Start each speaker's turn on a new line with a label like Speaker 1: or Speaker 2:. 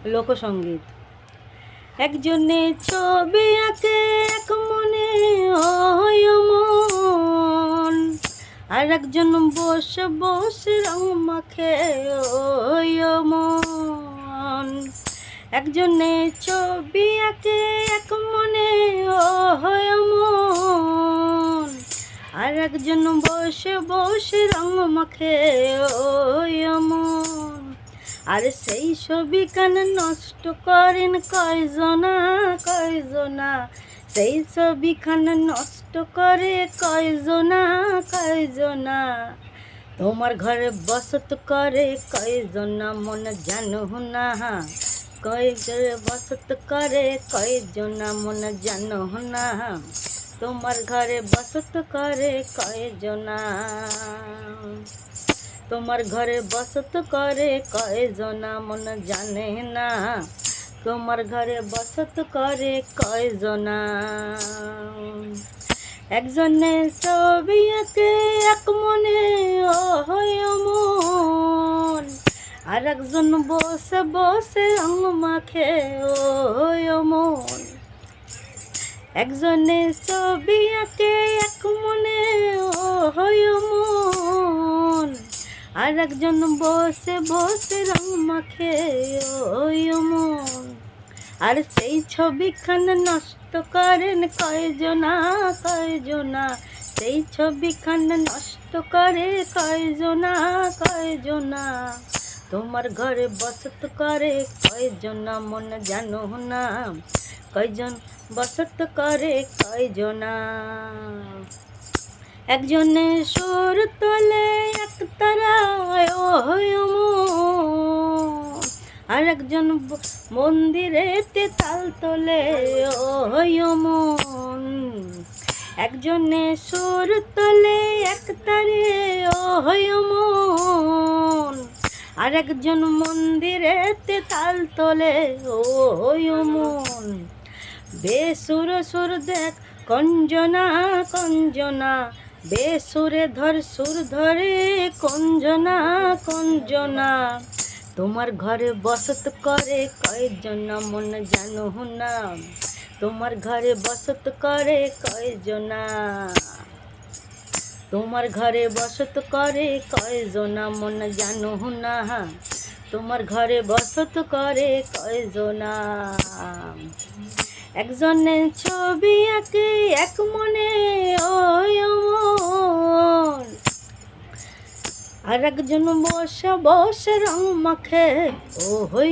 Speaker 1: লোকসঙ্গীত। একজনে ছবি আঁকে এক মনে হয় মন, আর একজন বসে বসে রং মাখে ওই মন। একজনে ছবি আঁকে এক মনে হয় মন, আর একজন বসে বসে রং মাখে ওই মন। আর সেই ছবি কান নষ্ট করেন কয়জনা কয়জনা, সেই ছবি খান নষ্ট করে কয়জনা কয়জনা। তোমার ঘরে বসত করে কয়জনা মন জানো না, কয় ঘরে বসত করে কয়জনা মন জানো না। তোমার ঘরে বসত করে কয়জনা, তোমার ঘরে বসত করে কয়জনা মন জানে না। তোমার ঘরে বসত করে কয়জনা। একজনে ছবি আঁকে এক মনে হয় মন, আর একজন বসে বসে রং মাখে ওই মন। একজনে ছবি আঁকে এক মনে হয় মন, আর একজন বসে বসে রং মাখে ওই মন। আর সেই ছবিখান নষ্ট করেন কয়জনা কয়জনা, সেই ছবিখান নষ্ট করে কয়জনা কয়জনা। তোমার ঘরে বসত করে কয়জনা মন জানো না, কয়জন বসত করে কয়জনা। একজনে সুর তোলে একতারা ওই মন, আর একজন মন্দিরেতে তাল তোলে ওই মন। একজনে সুর তোলে একতারে ওই মন, আর একজন মন্দিরেতে তাল তোলে ওই মন। বেসুর সুর দেখ কঞ্জনা কঞ্জনা, বেসুরে ধর সুর ধরে কঞ্জনা কঞ্জনা। তোমার ঘরে বসত করে কয়জনা মন জানো না, তোমার ঘরে বসত করে কয়জনা। তোমার ঘরে বসত করে কয়জনা মন জানো না, তোমার ঘরে বসত করে কয়জনা। একজনে ছবি আঁকে এক মনে ওই মন, আর একজন বসে বসে রং মাখে ও হই।